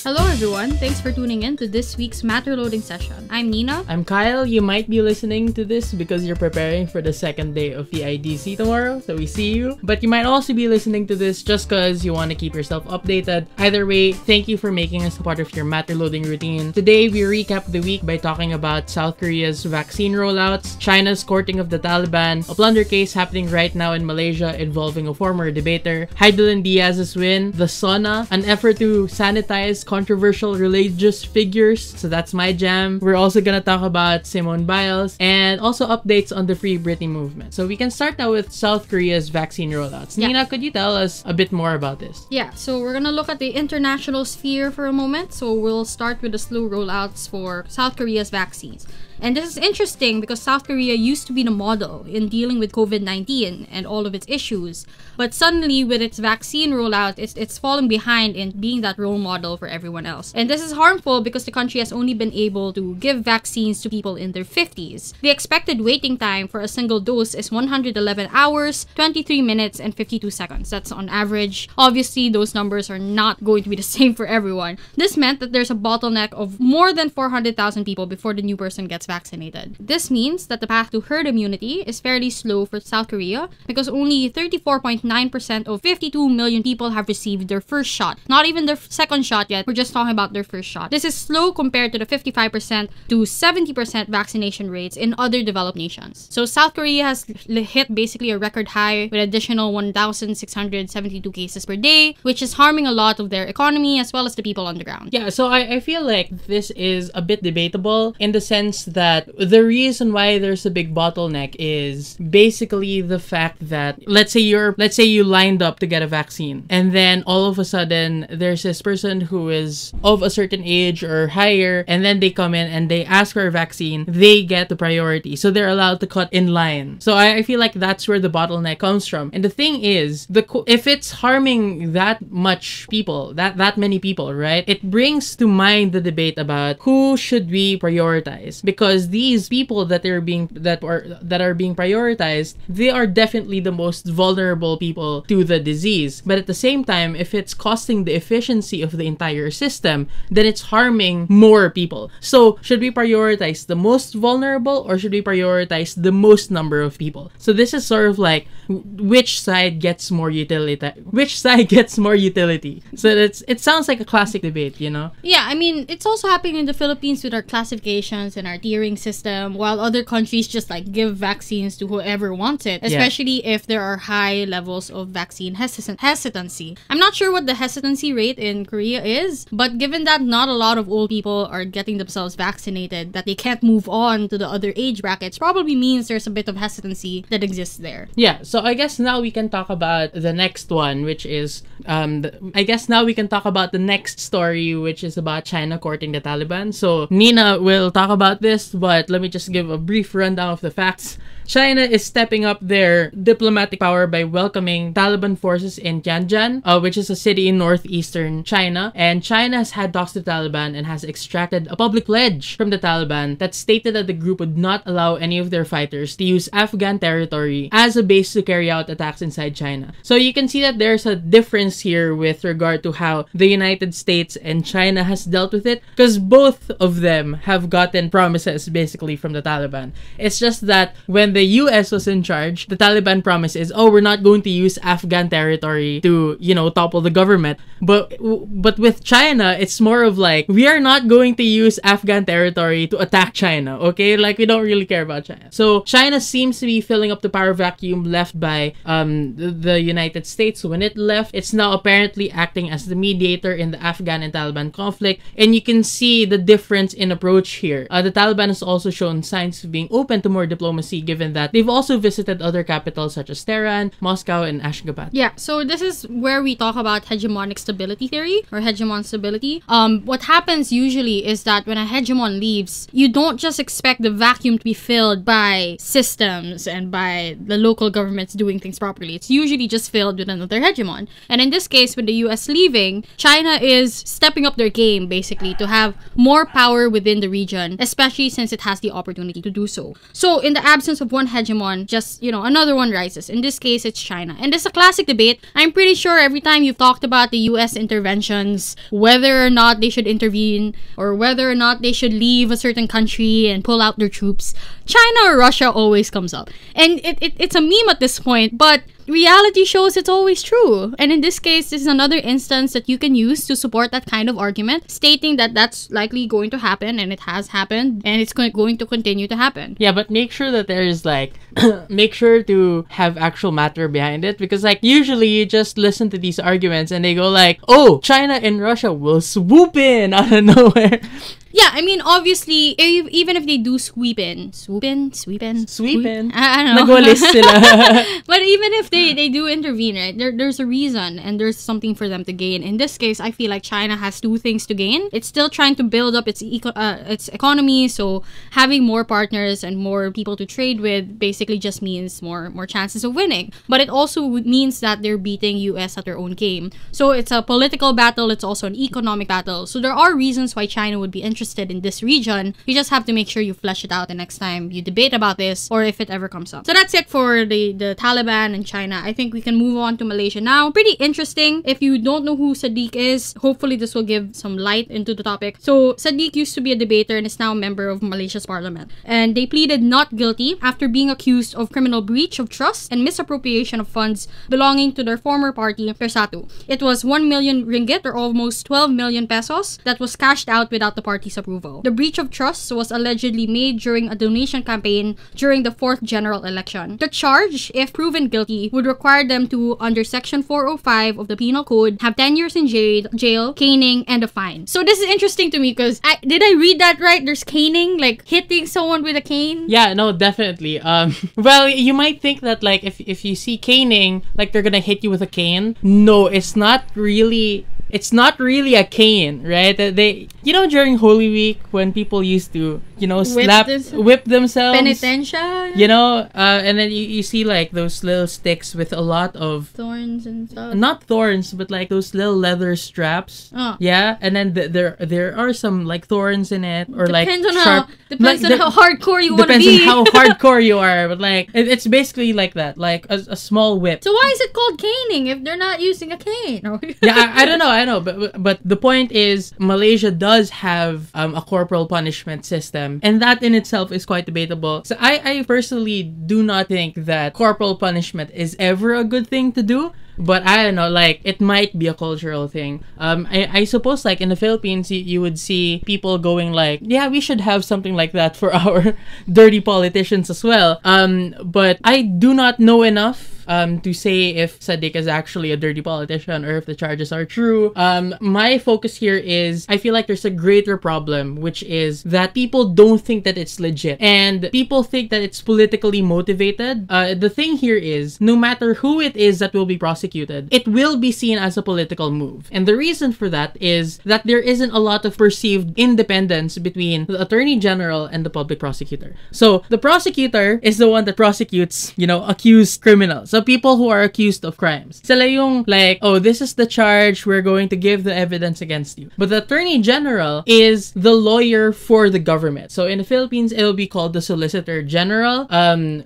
Hello everyone, thanks for tuning in to this week's matterloading session. I'm Nina. I'm Kyle. You might be listening to this because you're preparing for the second day of the IDC tomorrow, so we see you. But you might also be listening to this just because you want to keep yourself updated. Either way, thank you for making us a part of your matterloading routine. Today, we recap the week by talking about South Korea's vaccine rollouts, China's courting of the Taliban, a plunder case happening right now in Malaysia involving a former debater, Hidilyn Diaz's win, the SONA, an effort to sanitize controversial religious figures, so that's my jam. We're also gonna talk about Simone Biles and also updates on the Free Britney movement. So we can start now with South Korea's vaccine rollouts. Yeah. Nina, could you tell us a bit more about this? Yeah, so we're gonna look at the international sphere for a moment. So we'll start with the slow rollouts for South Korea's vaccines. And this is interesting because South Korea used to be the model in dealing with COVID-19 and all of its issues. But suddenly, with its vaccine rollout, it's falling behind in being that role model for everyone else. And this is harmful because the country has only been able to give vaccines to people in their 50s. The expected waiting time for a single dose is 111 hours, 23 minutes, and 52 seconds. That's on average. Obviously, those numbers are not going to be the same for everyone. This meant that there's a bottleneck of more than 400,000 people before the new person gets vaccinated. This means that the path to herd immunity is fairly slow for South Korea because only 34.9% of 52 million people have received their first shot. Not even their second shot yet. We're just talking about their first shot. This is slow compared to the 55% to 70% vaccination rates in other developed nations. So South Korea has hit basically a record high with additional 1,672 cases per day, which is harming a lot of their economy as well as the people on the ground. Yeah, so I feel like this is a bit debatable in the sense that the reason why there's a big bottleneck is basically the fact that let's say you lined up to get a vaccine and then all of a sudden there's this person who is of a certain age or higher and then they come in and they ask for a vaccine, they get the priority, so they're allowed to cut in line. So I feel like that's where the bottleneck comes from. And the thing is, if it's harming that much people, that many people, right, it brings to mind the debate about who should we prioritize, because these people that are being prioritized, they are definitely the most vulnerable people to the disease. But at the same time, if it's costing the efficiency of the entire system, then it's harming more people. So should we prioritize the most vulnerable or should we prioritize the most number of people? So this is sort of like which side gets more utility. So it sounds like a classic debate, you know? Yeah, I mean, it's also happening in the Philippines with our classifications and our tiering system, while other countries just like give vaccines to whoever wants it, especially if there are high levels of vaccine hesitancy. I'm not sure what the hesitancy rate in Korea is, but given that not a lot of old people are getting themselves vaccinated, that they can't move on to the other age brackets, probably means there's a bit of hesitancy that exists there. Yeah, so I guess now we can talk about the next one, which is the next story, which is about China courting the Taliban. So Nina will talk about this, but let me just give a brief rundown of the facts. China is stepping up their diplomatic power by welcoming Taliban forces in Tianjin, which is a city in northeastern China. And China has had talks to the Taliban and has extracted a public pledge from the Taliban that stated that the group would not allow any of their fighters to use Afghan territory as a base to carry out attacks inside China. So you can see that there's a difference here with regard to how the United States and China has dealt with it, because both of them have gotten promises basically from the Taliban. It's just that when the US was in charge, the Taliban promise is, we're not going to use Afghan territory to, topple the government. But with China, it's more of like, we are not going to use Afghan territory to attack China, okay? Like, we don't really care about China. So China seems to be filling up the power vacuum left by the United States. When it left, it's now apparently acting as the mediator in the Afghan and Taliban conflict. And you can see the difference in approach here. The Taliban has also shown signs of being open to more diplomacy, given that they've also visited other capitals such as Tehran, Moscow, and Ashgabat. Yeah, so this is where we talk about hegemonic stability theory or hegemon stability. What happens usually is that when a hegemon leaves, you don't just expect the vacuum to be filled by systems and by the local governments doing things properly. It's usually just filled with another hegemon. And in this case, with the US leaving, China is stepping up their game basically to have more power within the region, especially since it has the opportunity to do so. So in the absence of one hegemon, just, another one rises. In this case, it's China. And this is a classic debate. I'm pretty sure every time you've talked about the US interventions, whether or not they should intervene or whether or not they should leave a certain country and pull out their troops, China or Russia always comes up. And it's a meme at this point, but reality shows it's always true. And in this case, this is another instance that you can use to support that kind of argument, stating that that's likely going to happen, and it has happened, and it's going to continue to happen. Yeah, but make sure that there is make sure to have actual matter behind it, because usually you just listen to these arguments and they go oh, China and Russia will swoop in out of nowhere. Yeah, I mean, obviously, even if they do sweep in. I don't know. Nagulis sila. But even if they do intervene, right, there's a reason and there's something for them to gain. In this case, I feel like China has two things to gain. It's still trying to build up its economy, so having more partners and more people to trade with basically just means more chances of winning. But it also means that they're beating US at their own game. So it's a political battle, it's also an economic battle. So there are reasons why China would be interested in this region. You just have to make sure you flesh it out the next time you debate about this, or if it ever comes up. So that's it for the Taliban and China. I think we can move on to Malaysia now. Pretty interesting. If you don't know who Saddiq is, hopefully this will give some light into the topic. So Saddiq used to be a debater and is now a member of Malaysia's parliament. And they pleaded not guilty after being accused of criminal breach of trust and misappropriation of funds belonging to their former party, Persatu. It was 1 million ringgit, or almost 12 million pesos, that was cashed out without the party's approval. The breach of trust was allegedly made during a donation campaign during the 4th general election. The charge, if proven guilty, would require them to, under Section 405 of the Penal Code, have 10 years in jail, caning, and a fine. So this is interesting to me because did I read that right? There's caning, hitting someone with a cane? Yeah, no, definitely. Well, you might think that if you see caning, they're gonna hit you with a cane. No, it's not really a cane, right? They during Holy Week when people used to whip themselves, penitencia, and then you see those little sticks with a lot of thorns and stuff. Not thorns, but those little leather straps. Oh. Yeah, and then there are some thorns in it, or depends on sharp. Depends on how hardcore you want to be. Depends on how hardcore you are, but it's basically like that, a small whip. So why is it called caning if they're not using a cane? Yeah, I don't know. I know, but the point is, Malaysia does have a corporal punishment system, and that in itself is quite debatable. So I personally do not think that corporal punishment is ever a good thing to do. But I don't know, it might be a cultural thing. I suppose, in the Philippines, you would see people going yeah, we should have something like that for our dirty politicians as well. But I do not know enough to say if Saddiq is actually a dirty politician or if the charges are true. My focus here is, I feel like there's a greater problem, which is that people don't think that it's legit. And people think that it's politically motivated. The thing here is, no matter who it is that will be prosecuted, it will be seen as a political move. And the reason for that is that there isn't a lot of perceived independence between the Attorney General and the public prosecutor. So the prosecutor is the one that prosecutes, accused criminals. So people who are accused of crimes. Sila yung oh, this is the charge, we're going to give the evidence against you. But the Attorney General is the lawyer for the government. So in the Philippines, it will be called the Solicitor General.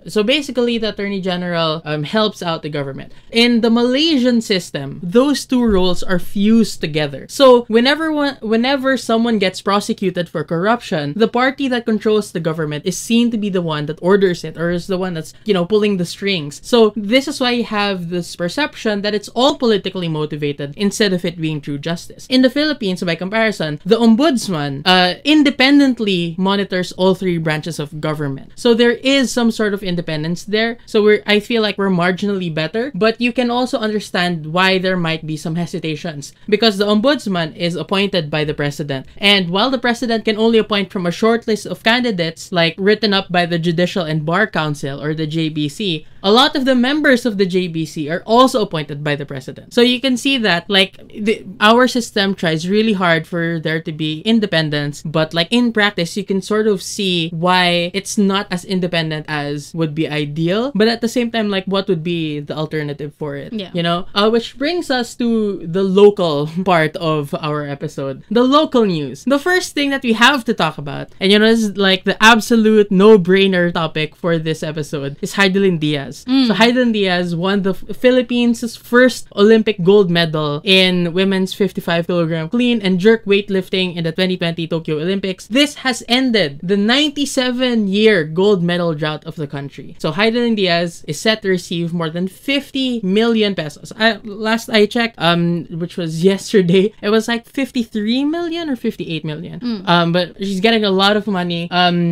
So basically, the Attorney General helps out the government. In the Malaysian system, those two roles are fused together. So whenever someone gets prosecuted for corruption, the party that controls the government is seen to be the one that orders it, or is the one that's, pulling the strings. So this is why you have this perception that it's all politically motivated instead of it being true justice. In the Philippines, by comparison, the ombudsman independently monitors all three branches of government. So there is some sort of independence there. So I feel like we're marginally better, but you can also understand why there might be some hesitations, because the ombudsman is appointed by the president, and while the president can only appoint from a short list of candidates written up by the Judicial and Bar Council, or the JBC, a lot of the members members of the JBC are also appointed by the president. So you can see that, like, our system tries really hard for there to be independence, but like in practice, you can sort of see why it's not as independent as would be ideal. But at the same time, like, what would be the alternative for it? Yeah. You know? Which brings us to the local part of our episode. The local news. The first thing that we have to talk about, and you know, this is like the absolute no-brainer topic for this episode, is Hidilyn Diaz. So Hidilyn Diaz won the Philippines' first Olympic gold medal in women's 55-kilogram clean and jerk weightlifting in the 2020 Tokyo Olympics. This has ended the 97-year gold medal drought of the country. So Hidilyn Diaz is set to receive more than 50 million pesos. Last I checked, which was yesterday, it was like 53 million or 58 million. But she's getting a lot of money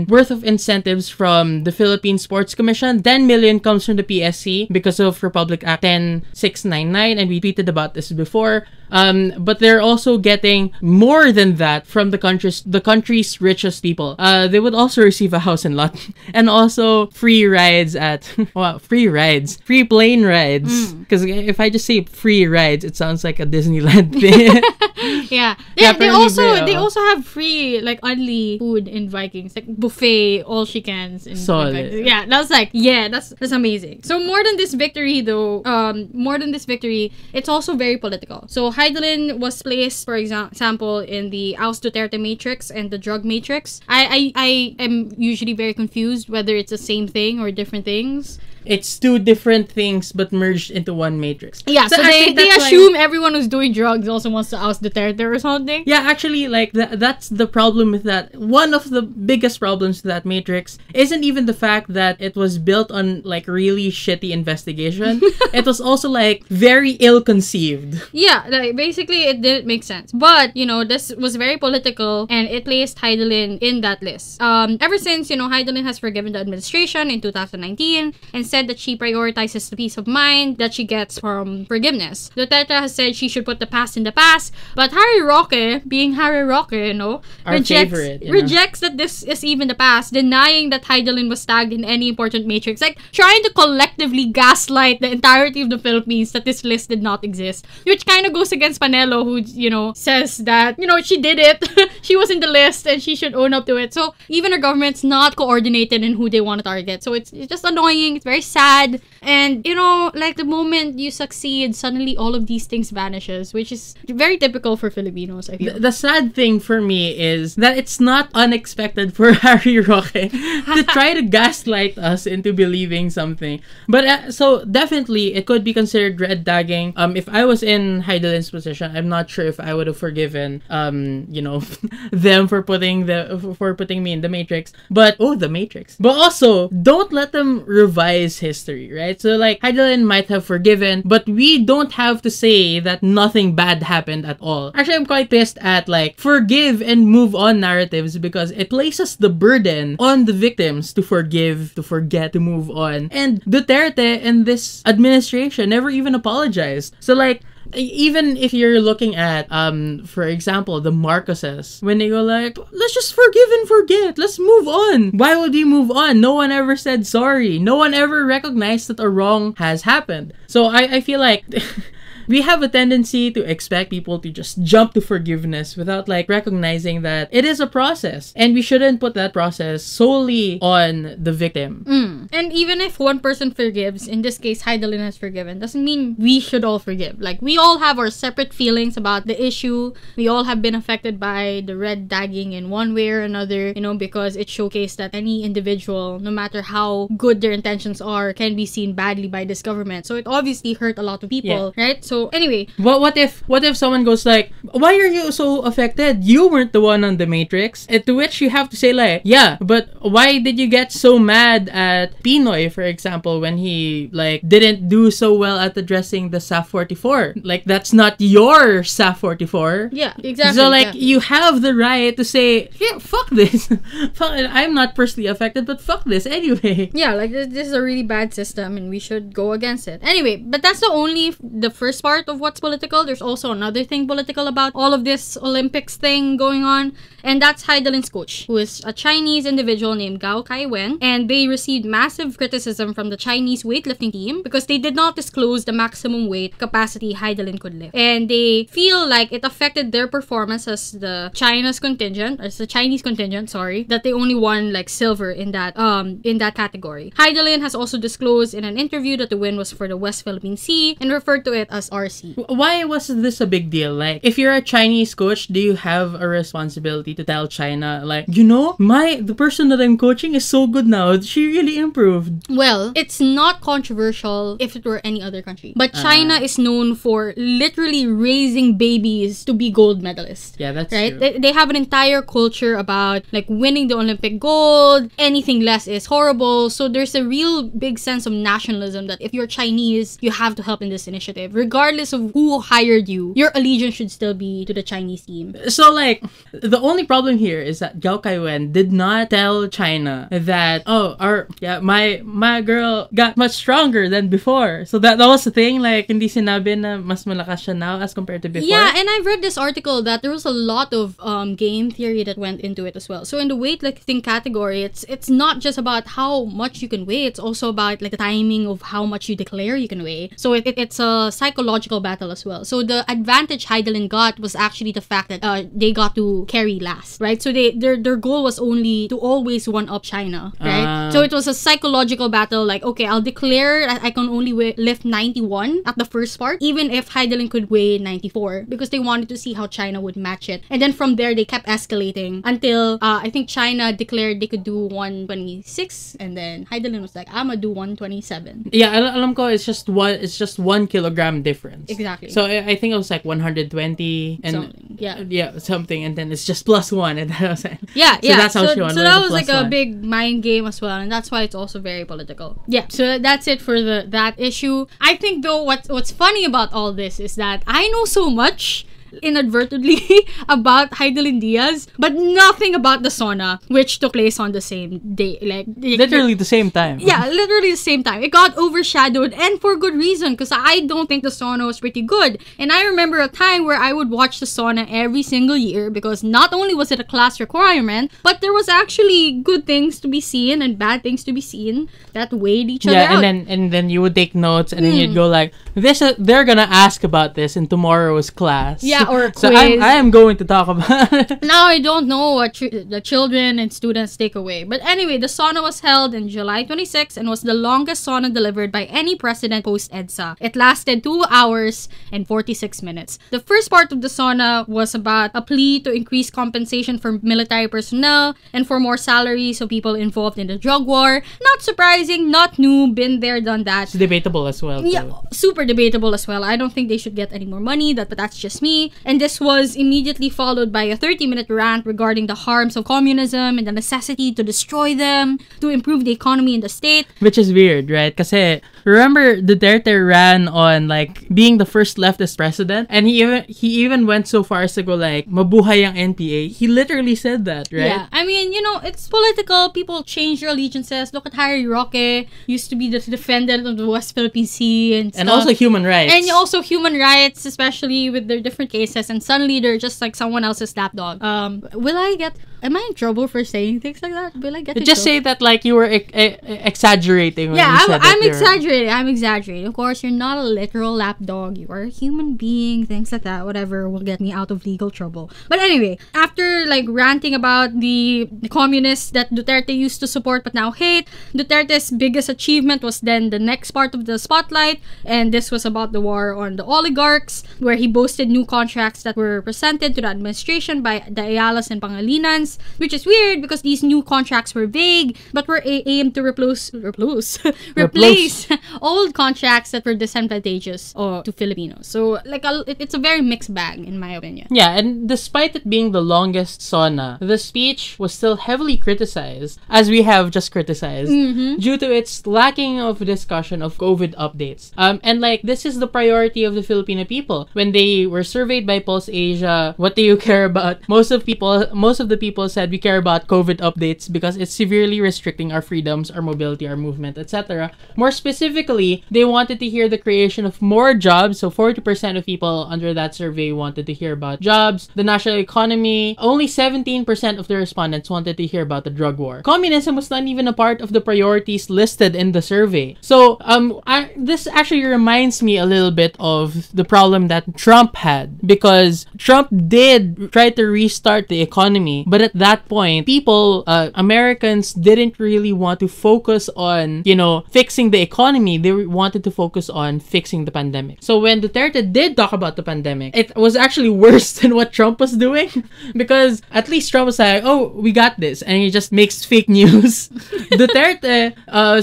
worth of incentives from the Philippine Sports Commission. 10 million comes from the PSC because of Republic Act 10699, and we tweeted about this before. But they're also getting more than that from the country's richest people. They would also receive a house and lot, and also free rides at free plane rides. Because if I just say free rides, it sounds like a Disneyland thing. Yeah. They also have free like only food in Vikings, like buffet, all she cans in Vikings. Yeah, that's amazing. So more than this victory, it's also very political. So Hidilyn was placed, for example, in the Oust Duterte matrix and the drug matrix. I am usually very confused whether it's the same thing or different things. It's two different things but merged into one matrix. Yeah, so they assume everyone who's doing drugs also wants to oust Duterte or something. Yeah, actually, like, that's the problem with that. One of the biggest problems with that matrix isn't even the fact that it was built on, like, really shitty investigation. It was also, like, very ill-conceived. Yeah, like, basically, it didn't make sense. But, you know, this was very political, and it placed Hidilyn in that list. Ever since, you know, Hidilyn has forgiven the administration in 2019 and said that she prioritizes the peace of mind that she gets from forgiveness. Duterte has said she should put the past in the past, but Harry Roque, being Harry Roque, you know, rejects that this is even the past, denying that Hidilyn was tagged in any important matrix, like trying to collectively gaslight the entirety of the Philippines that this list did not exist, which kind of goes against Panelo, who, you know, says that, you know, she did it, she was in the list and she should own up to it. So even her government's not coordinated in who they want to target. So it's just annoying. It's very sad, and you know, like the moment you succeed, suddenly all of these things vanishes, which is very typical for Filipinos, I feel. The sad thing for me is that it's not unexpected for Harry Roque to try to gaslight us into believing something. But so definitely it could be considered red tagging. If I was in Hidilyn's position, I'm not sure if I would have forgiven you know, them for putting me in the matrix. But the matrix. But also, don't let them revise history, right? So like Hidilyn might have forgiven, but we don't have to say that nothing bad happened at all. Actually, I'm quite pissed at like forgive and move on narratives, because it places the burden on the victims to forgive, to forget, to move on. And Duterte and this administration never even apologized. So like, even if you're looking at, for example, the Marcoses, when they go like, let's just forgive and forget, let's move on. Why would we move on? No one ever said sorry. No one ever recognized that a wrong has happened. So I feel like we have a tendency to expect people to just jump to forgiveness without like recognizing that it is a process, and we shouldn't put that process solely on the victim. And even if one person forgives, in this case Hidilyn has forgiven, doesn't mean we should all forgive. Like, we all have our separate feelings about the issue. We all have been affected by the red tagging in one way or another, you know, because it showcased that any individual, no matter how good their intentions are, can be seen badly by this government. So it obviously hurt a lot of people, right? So anyway, what if someone goes like, why are you so affected? You weren't the one on the matrix. And to which you have to say like, yeah, but why did you get so mad at Pinoy, for example, when he like didn't do so well at addressing the SAF 44? Like, that's not your SAF 44. Yeah, exactly. So like, you have the right to say, yeah, fuck this. I'm not personally affected, but fuck this anyway. Yeah, like this is a really bad system and we should go against it. Anyway, but that's the first part of what's political. There's also another thing political about all of this Olympics thing going on, and that's Hidilyn's coach, who is a Chinese individual named Gao Kaiwen, and they received massive criticism from the Chinese weightlifting team because they did not disclose the maximum weight capacity Hidilyn could lift, and they feel like it affected their performance as the Chinese contingent, sorry, that they only won like silver in that category. Hidilyn has also disclosed in an interview that the win was for the West Philippine Sea and referred to it as RC. Why was this a big deal? Like, if you're a Chinese coach, do you have a responsibility to tell China, like, you know, the person that I'm coaching is so good now. She really improved. Well, it's not controversial if it were any other country. But China is known for literally raising babies to be gold medalists. Yeah, that's right. true. They have an entire culture about like winning the Olympic gold. Anything less is horrible. So there's a real big sense of nationalism that if you're Chinese, you have to help in this initiative. Regardless of who hired you, your allegiance should still be to the Chinese team. So, like, the only problem here is that Gao Kaiwen did not tell China that, my girl got much stronger than before. So that was the thing. Like, hindi sinabi na mas malakas siya now as compared to before. Yeah, and I've read this article that there was a lot of game theory that went into it as well. So in the weightlifting category, it's not just about how much you can weigh. It's also about like the timing of how much you declare you can weigh. So it's a psychological battle as well. So the advantage Hidilyn got was actually the fact that they got to carry last, right? So their goal was only to always one up China, right? So it was a psychological battle. Like, okay, I'll declare I can only lift 91 at the first part, even if Hidilyn could weigh 94, because they wanted to see how China would match it. And then from there, they kept escalating until I think China declared they could do 126, and then Hidilyn was like, I'm gonna do 127. Yeah, alam ko, it's just 1 kilogram difference. Exactly. So I think it was like 120 and something. Yeah, something, and then it's just +1, and that was it. Yeah. So that's how she won. So that was like a +1. big mind game as well, and that's why it's also very political. Yeah. So that's it for that issue. I think though what's funny about all this is that I know so much inadvertently about Hidilyn Diaz, but nothing about the SONA, which took place on the same day. Like literally the same time. Yeah, literally the same time. It got overshadowed, and for good reason, because I don't think the SONA was pretty good. And I remember a time where I would watch the SONA every single year, because not only was it a class requirement, but there was actually good things to be seen and bad things to be seen that weighed each other out. and then you would take notes, and then you'd go like, they're gonna ask about this in tomorrow's class. Yeah, or a quiz. So I am going to talk about it. Now I don't know what the children and students take away. But anyway, the SONA was held in July 26 and was the longest SONA delivered by any president post-EDSA. It lasted 2 hours and 46 minutes. The first part of the SONA was about a plea to increase compensation for military personnel and for more salaries of people involved in the drug war. Not surprising, not new, been there, done that. It's debatable as well. Yeah, super debatable as well. I don't think they should get any more money, but that's just me. And this was immediately followed by a 30-minute rant regarding the harms of communism and the necessity to destroy them, to improve the economy in the state. Which is weird, right? Kasi remember Duterte ran on like being the first leftist president, and he even went so far as to go like, mabuhay ang NPA. He literally said that, right? Yeah. I mean, it's political. People change their allegiances. Look at Harry Roque, used to be the defendant of the West Philippine Sea and stuff. And also human rights. And also human rights, especially with their different cases, and suddenly they're just like someone else's lapdog. Am I in trouble for saying things like that? Will I get just say that like you were exaggerating when you said I'm exaggerating. I'm exaggerating. Of course, you're not a literal lapdog. You are a human being. Things like that. Whatever will get me out of legal trouble. But anyway, after like ranting about the communists that Duterte used to support but now hate, Duterte's biggest achievement was then the next part of the spotlight, and this was about the war on the oligarchs, where he boasted new contracts that were presented to the administration by the Ayalas and Pangalinans, which is weird because these new contracts were vague but were aimed to replace old contracts that were disadvantageous to Filipinos. So like it's a very mixed bag in my opinion. Yeah, and despite it being the longest SONA, the speech was still heavily criticized, as we have just criticized, due to its lacking of discussion of COVID updates. And like this is the priority of the Filipino people. When they were surveyed by Pulse Asia, what do you care about? Most of the people people said we care about COVID updates because it's severely restricting our freedoms, our mobility, our movement, etc. More specifically, they wanted to hear the creation of more jobs. So 40% of people under that survey wanted to hear about jobs. The national economy, only 17% of the respondents wanted to hear about the drug war. Communism was not even a part of the priorities listed in the survey. So this actually reminds me a little bit of the problem that Trump had, because Trump did try to restart the economy, but at that point, people, Americans didn't really want to focus on, fixing the economy. They wanted to focus on fixing the pandemic. So when Duterte did talk about the pandemic, it was actually worse than what Trump was doing, because at least Trump was like, oh, we got this, and he just makes fake news. Duterte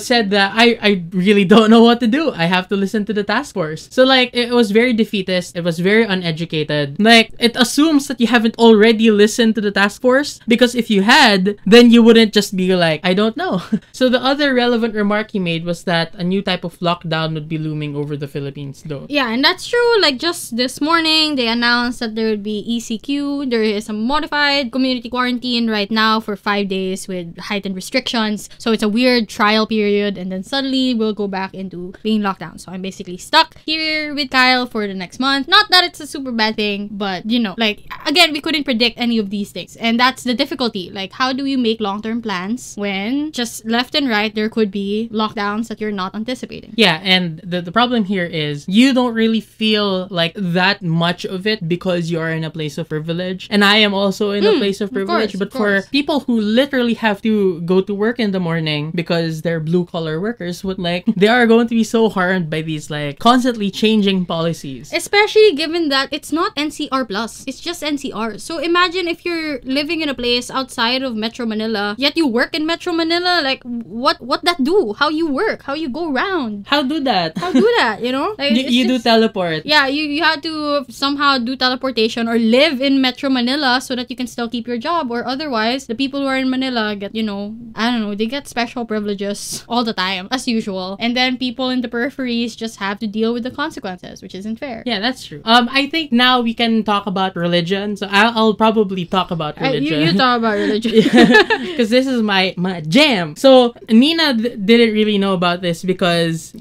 said that I really don't know what to do. I have to listen to the task force. So like, it was very defeatist. It was very uneducated. Like, it assumes that you haven't already listened to the task force, because if you had, then you wouldn't just be like, I don't know. So the other relevant remark he made was that a new type of lockdown would be looming over the Philippines though. Yeah, and that's true. Like, just this morning, they announced that there would be ECQ. There is a modified community quarantine right now for 5 days with heightened restrictions. So it's a weird trial period, and then suddenly we'll go back into being locked down. So I'm basically stuck here with Kyle for the next month. Not that it's a super bad thing, but like, again, we couldn't predict any of these things, and that's the difficulty. Like, how do you make long-term plans when just left and right there could be lockdowns that you're not anticipating? Yeah, and the problem here is you don't really feel like that much of it because you're in a place of privilege, and I am also in a place of privilege. But for people who literally have to go to work in the morning because they're blue-collar workers, they are going to be so harmed by these like constantly changing policies. Especially given that it's not NCR plus, it's just NCR. So imagine if you're living in a place outside of Metro Manila, yet you work in Metro Manila. Like, what that do? How you work? How you go around? How do that? Like, you do teleport. Yeah, you have to somehow do teleportation or live in Metro Manila so that you can still keep your job, or otherwise the people who are in Manila get, I don't know, they get special privileges all the time as usual, and then people in the peripheries just have to deal with the consequences, which isn't fair. Yeah, that's true. I think now we can talk about religion. So I'll probably talk about religion. You talk about religion. Because this is my jam. So Nina didn't really know about this because,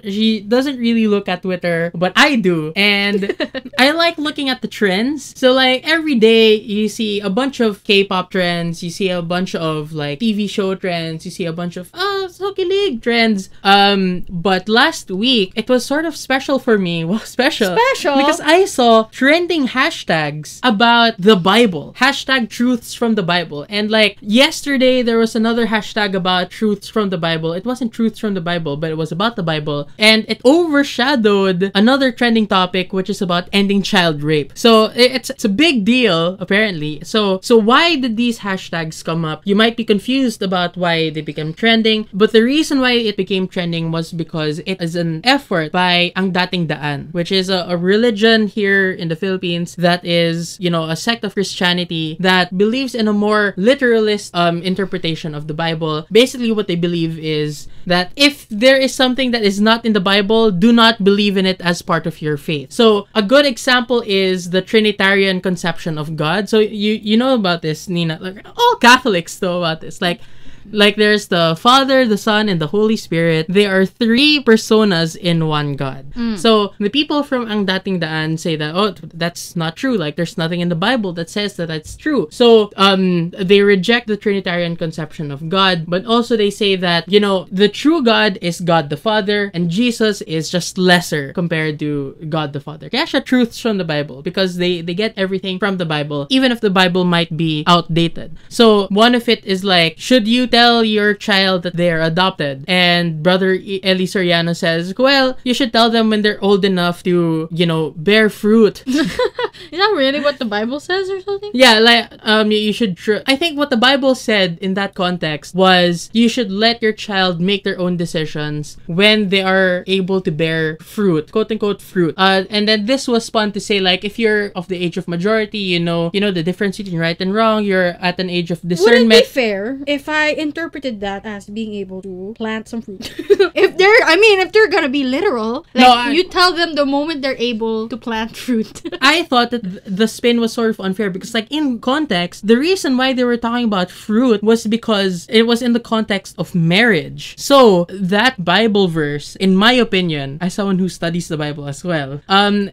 she doesn't really look at Twitter, but I do. And I like looking at the trends. So like every day you see a bunch of K-pop trends, you see a bunch of like TV show trends, you see a bunch of Hockey League trends. But last week it was sort of special for me. Well, special because I saw trending hashtags about the Bible. Hashtag truths from the Bible. And like yesterday there was another hashtag about truths from the Bible. It wasn't truths from the Bible, but it was about the Bible, and it overshadowed another trending topic, which is about ending child rape. So it's a big deal apparently. So why did these hashtags come up? You might be confused about why they became trending, but the reason why it became trending was because it is an effort by Ang Dating Daan, which is a religion here in the Philippines that is, a sect of Christianity that believes in a more literalist interpretation of the Bible. Basically what they believe is that if there is something that is not in the Bible, do not believe in it as part of your faith. So a good example is the Trinitarian conception of God. So you know about this, Nina. Like, all Catholics know about this. Like there's the Father, the Son, and the Holy Spirit. They are three personas in one God. So the people from Ang Dating Daan say that, oh, that's not true. Like there's nothing in the Bible that says that that's true. So they reject the Trinitarian conception of God, but also they say that, the true God is God the Father, and Jesus is just lesser compared to God the Father. Kaya siya truths from the Bible, because they get everything from the Bible, even if the Bible might be outdated. So one of it is like, should you tell your child that they're adopted? And Brother Eli Soriano says, well, you should tell them when they're old enough to, bear fruit. Is that really what the Bible says or something? Yeah, like, you should... I think what the Bible said in that context was you should let your child make their own decisions when they are able to bear fruit, quote-unquote fruit. And then this was spun to say, like, if you're of the age of majority, you know the difference between right and wrong, you're at an age of discernment. Would it be fair if I interpreted that as being able to plant some fruit? if they're gonna be literal, like, you tell them the moment they're able to plant fruit. I thought that the spin was sort of unfair because, like, in context, the reason why they were talking about fruit was because it was in the context of marriage. So that Bible verse, in my opinion, as someone who studies the Bible as well,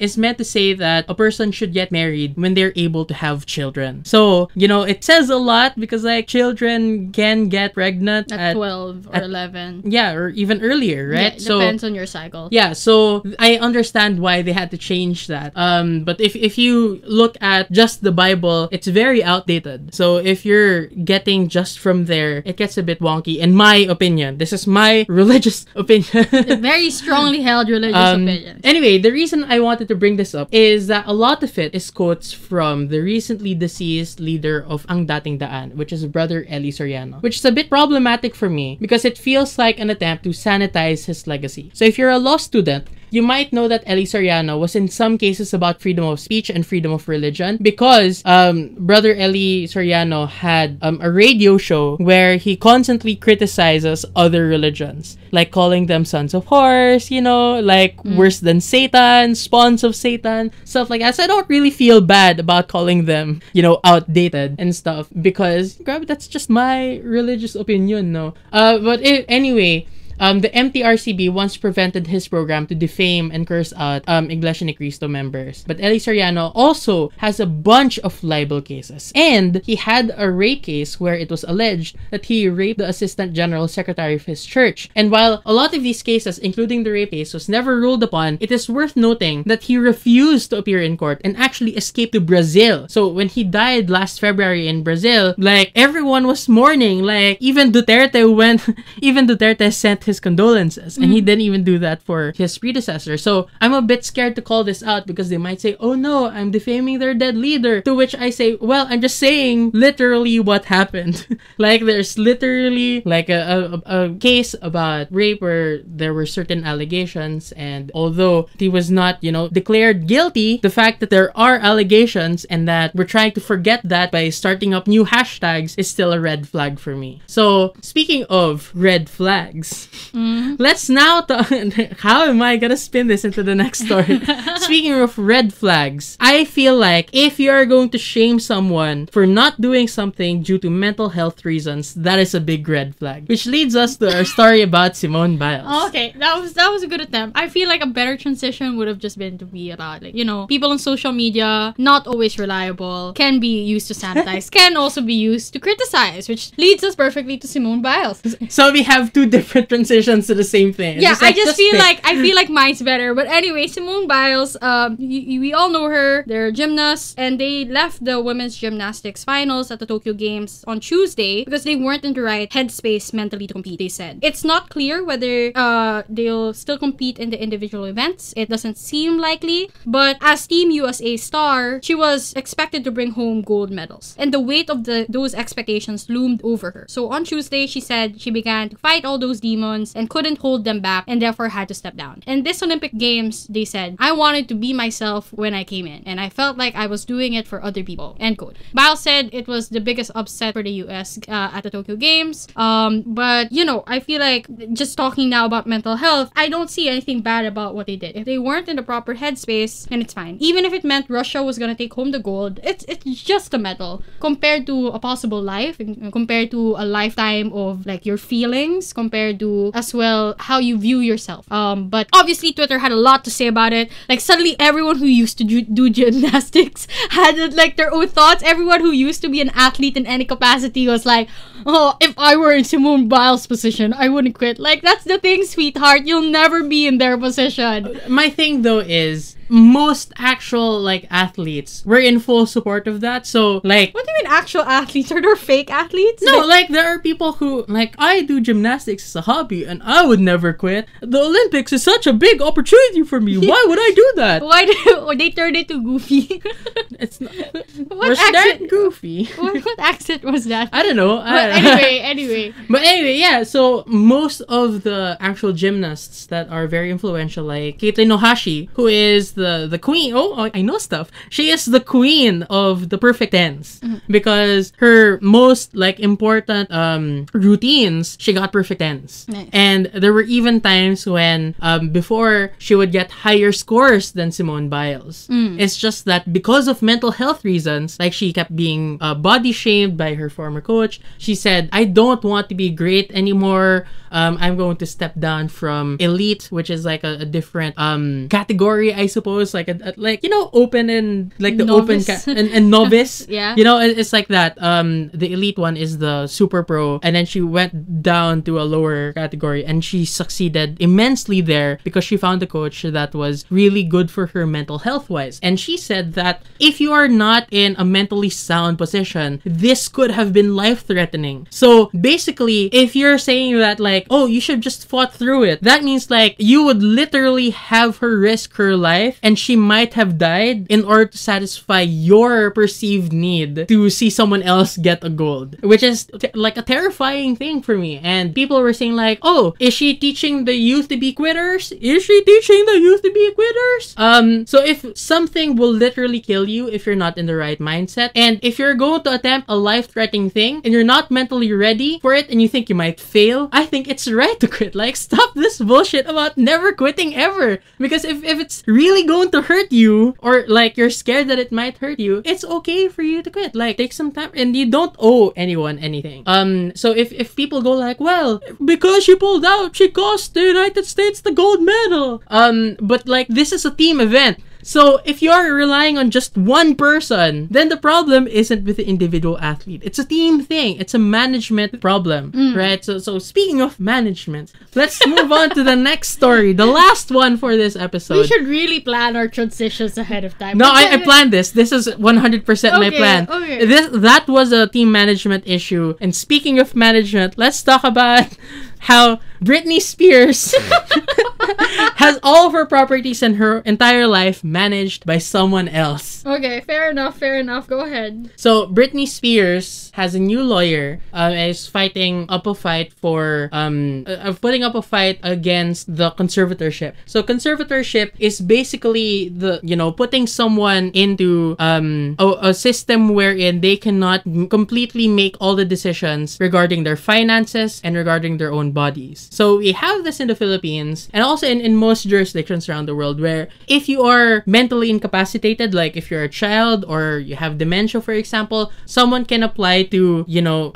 is meant to say that a person should get married when they're able to have children. So, you know, it says a lot because, like, children can get pregnant at 12 or 11. Yeah, or even earlier, right? Yeah, it depends on your cycle. Yeah, so I understand why they had to change that. But if you look at just the Bible, it's very outdated. So if you're getting just from there, it gets a bit wonky, in my opinion. This is my religious opinion. A very strongly held religious opinion. Anyway, the reason I wanted to bring this up is that a lot of it is quotes from the recently deceased leader of Ang Dating Daan, which is Brother Eli Soriano, which is a bit problematic for me because it feels like an attempt to sanitize his legacy. So if you're a law student, you might know that Eli Soriano was in some cases about freedom of speech and freedom of religion because Brother Eli Soriano had a radio show where he constantly criticizes other religions, like calling them sons of horse, you know, like worse than Satan, spawns of Satan, stuff like that. So I don't really feel bad about calling them, you know, outdated and stuff because that's just my religious opinion, no? Anyway, the MTRCB once prevented his program to defame and curse out Iglesia Ni Cristo members. But Eli Soriano also has a bunch of libel cases. And he had a rape case where it was alleged that he raped the Assistant General Secretary of his church. And while a lot of these cases, including the rape case, was never ruled upon, it is worth noting that he refused to appear in court and actually escaped to Brazil. So when he died last February in Brazil, like, everyone was mourning. Like, even Duterte sent his condolences, and he didn't even do that for his predecessor. So I'm a bit scared to call this out because they might say, oh no, I'm defaming their dead leader, to which I say, well, I'm just saying literally what happened. Like, there's literally like a case about rape where there were certain allegations, and although he was not, you know, declared guilty, the fact that there are allegations and that we're trying to forget that by starting up new hashtags is still a red flag for me. So speaking of red flags, let's now how am I gonna spin this into the next story? Speaking of red flags, I feel like if you are going to shame someone for not doing something due to mental health reasons, that is a big red flag. Which leads us to our story about Simone Biles. Okay, that was a good attempt. I feel like a better transition would have just been to be about, like, you know, people on social media, not always reliable, can be used to sanitize, can also be used to criticize, which leads us perfectly to Simone Biles. So we have two different transitions to the same thing. Yeah, I feel like mine's better. But anyway, Simone Biles, we all know her. They're a gymnast, and they left the women's gymnastics finals at the Tokyo Games on Tuesday because they weren't in the right headspace mentally to compete, they said. It's not clear whether they'll still compete in the individual events. It doesn't seem likely, but as Team USA star, she was expected to bring home gold medals, and the weight of those expectations loomed over her. So on Tuesday, she said she began to fight all those demons and couldn't hold them back, and therefore had to step down. And this Olympic Games, they said, I wanted to be myself when I came in, and I felt like I was doing it for other people, end quote. Biles said it was the biggest upset for the US at the Tokyo Games, but you know, I feel like just talking now about mental health, I don't see anything bad about what they did. If they weren't in the proper headspace, then it's fine. Even if it meant Russia was gonna take home the gold, it's just a medal compared to a possible life, compared to a lifetime of like your feelings, compared to as well how you view yourself. But obviously Twitter had a lot to say about it. Like, suddenly everyone who used to do gymnastics had like their own thoughts. Everyone who used to be an athlete in any capacity was like, oh, if I were in Simone Biles' position, I wouldn't quit. Like, that's the thing, sweetheart. You'll never be in their position. My thing though is, most actual like athletes were in full support of that. So like, what do you mean actual athletes? Are there fake athletes? No, like there are people who like, I do gymnastics as a hobby and I would never quit. The Olympics is such a big opportunity for me. Why would I do that? Or they turned it to goofy. It's not. What We're accent? that goofy. What accent was that? I don't know. But anyway. But anyway, yeah. So most of the actual gymnasts that are very influential, like Caitlin Ohashi, who is the queen. Oh, I know stuff. She is the queen of the perfect tens because her most like important routines, she got perfect tens. Nice. And there were even times when before she would get higher scores than Simone Biles. It's just that because of mental health reasons, like she kept being body shamed by her former coach. She said, I don't want to be great anymore. I'm going to step down from elite, which is like a different category, I suppose, like like, you know, open and like the Novice. and novice. Yeah. You know, it's like that. The elite one is the super pro, and then she went down to a lower category, and she succeeded immensely there because she found a coach that was really good for her mental health wise. And she said that if you are not in a mentally sound position, this could have been life threatening. So basically, if you're saying that like, oh, you should just fought through it, that means like you would literally have her risk her life, and she might have died in order to satisfy your perceived need to see someone else get a gold, which is like a terrifying thing for me. And people were saying like, oh, is she teaching the youth to be quitters? Is she teaching the youth to be quitters? So if something will literally kill you if you're not in the right mindset, and if you're going to attempt a life-threatening thing and you're not mentally ready for it and you think you might fail, I think it's right to quit. Like, stop this bullshit about never quitting ever. Because if it's really going to hurt you, or like you're scared that it might hurt you, it's okay for you to quit. Like, take some time, and you don't owe anyone anything. So if people go like, well, because she pulled out, she cost the United States the gold medal. But like, this is a team event. So if you're relying on just one person, then the problem isn't with the individual athlete. It's a team thing. It's a management problem, right? So speaking of management, let's move on to the next story, the last one for this episode. We should really plan our transitions ahead of time. No, I planned this. This is 100% my plan. Okay. That was a team management issue. And speaking of management, let's talk about how Britney Spears has all of her properties and her entire life managed by someone else. Okay, fair enough. Go ahead. So Britney Spears has a new lawyer, is fighting up a fight for putting up a fight against the conservatorship. So conservatorship is basically the, you know, putting someone into a system wherein they cannot completely make all the decisions regarding their finances and regarding their own bodies. So we have this in the Philippines and also in most jurisdictions around the world, where if you are mentally incapacitated, like if you're a child or you have dementia, for example, someone can apply to, you know,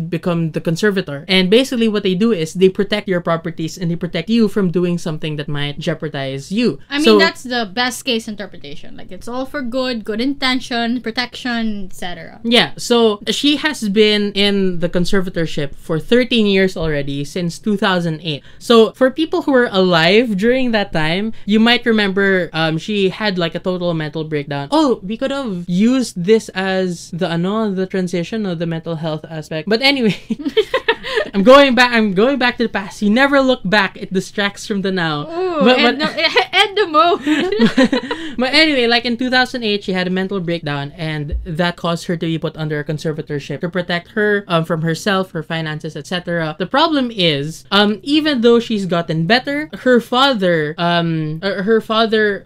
become the conservator. And basically what they do is they protect your properties and they protect you from doing something that might jeopardize you. I mean, that's the best case interpretation. Like, it's all for good intention, protection, etc. Yeah, so she has been in the conservatorship for 13 years already, since 2008. So for people who were alive during that time, you might remember she had like a total mental breakdown. Oh, we could have used this as the transition of the mental health aspect. But anyway, I'm going back to the past. You never look back. It distracts from the now. Ooh, end the mode. But anyway, like in 2008, she had a mental breakdown, and that caused her to be put under a conservatorship to protect her from herself, her finances, etc. The problem is, even though she's gotten better, her father,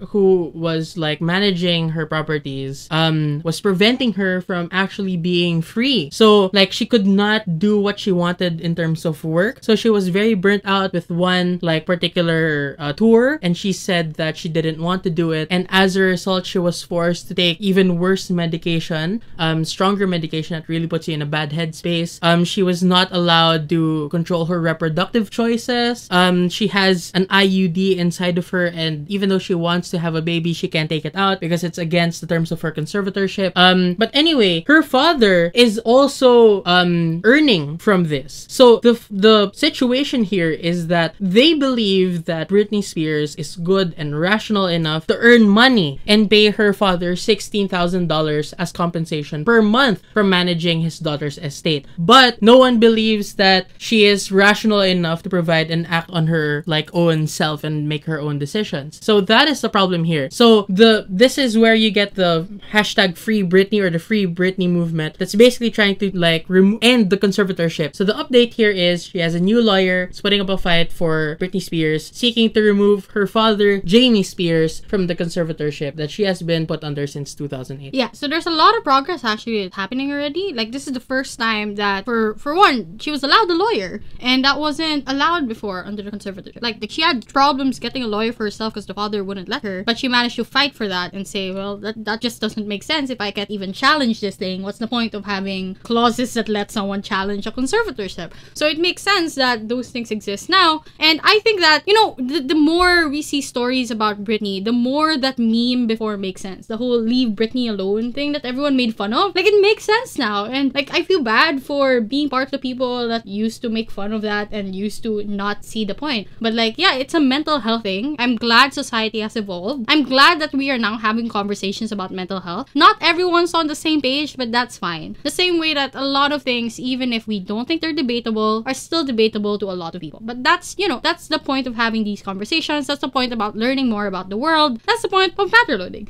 who was like managing her properties, was preventing her from actually being free. So like, she could not do what she wanted in terms of work. So she was very burnt out with one like particular tour, and she said that she didn't want to do it, and as a result, she was forced to take even worse medication, stronger medication that really puts you in a bad headspace. She was not allowed to control her reproductive choices. She has an IUD inside of her, and even though she wants to have a baby, she can't take it out because it's against the terms of her conservatorship. But anyway, her father is also earning from this. So the situation here is that they believe that Britney Spears is good and rational enough to earn money money and pay her father $16,000 as compensation per month for managing his daughter's estate. But no one believes that she is rational enough to provide and act on her like own self and make her own decisions. So that is the problem here. So this is where you get the hashtag Free Britney or the Free Britney movement that's basically trying to like end the conservatorship. So the update here is she has a new lawyer splitting up a fight for Britney Spears, seeking to remove her father, Jamie Spears, from the conservatorship that she has been put under since 2008. Yeah, so there's a lot of progress actually happening already. Like, this is the first time that, for one, she was allowed a lawyer, and that wasn't allowed before under the conservatorship. Like she had problems getting a lawyer for herself because the father wouldn't let her, but she managed to fight for that and say, well, that just doesn't make sense. If I can't even challenge this thing, what's the point of having clauses that let someone challenge a conservatorship? So it makes sense that those things exist now. And I think that, you know, the more we see stories about Britney, the more that meme before makes sense. The whole leave Britney alone thing that everyone made fun of, like, it makes sense now. And like, I feel bad for being part of the people that used to make fun of that and used to not see the point. But like, yeah, it's a mental health thing. I'm glad society has evolved. I'm glad that we are now having conversations about mental health. Not everyone's on the same page, but that's fine. The same way that a lot of things, even if we don't think they're debatable, are still debatable to a lot of people. But that's, you know, that's the point of having these conversations. That's the point about learning more about the world. That's the point of matterloading.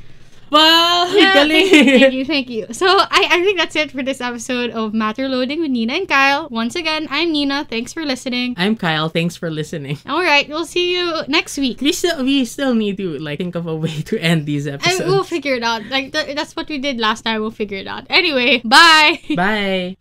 Wow! Yeah, Galing! thank you. So, I think that's it for this episode of Matterloading with Nina and Kyle. Once again, I'm Nina. Thanks for listening. I'm Kyle. Thanks for listening. Alright, we'll see you next week. We still need to like think of a way to end these episodes. And we'll figure it out. Like, that's what we did last time. We'll figure it out. Anyway, bye! Bye!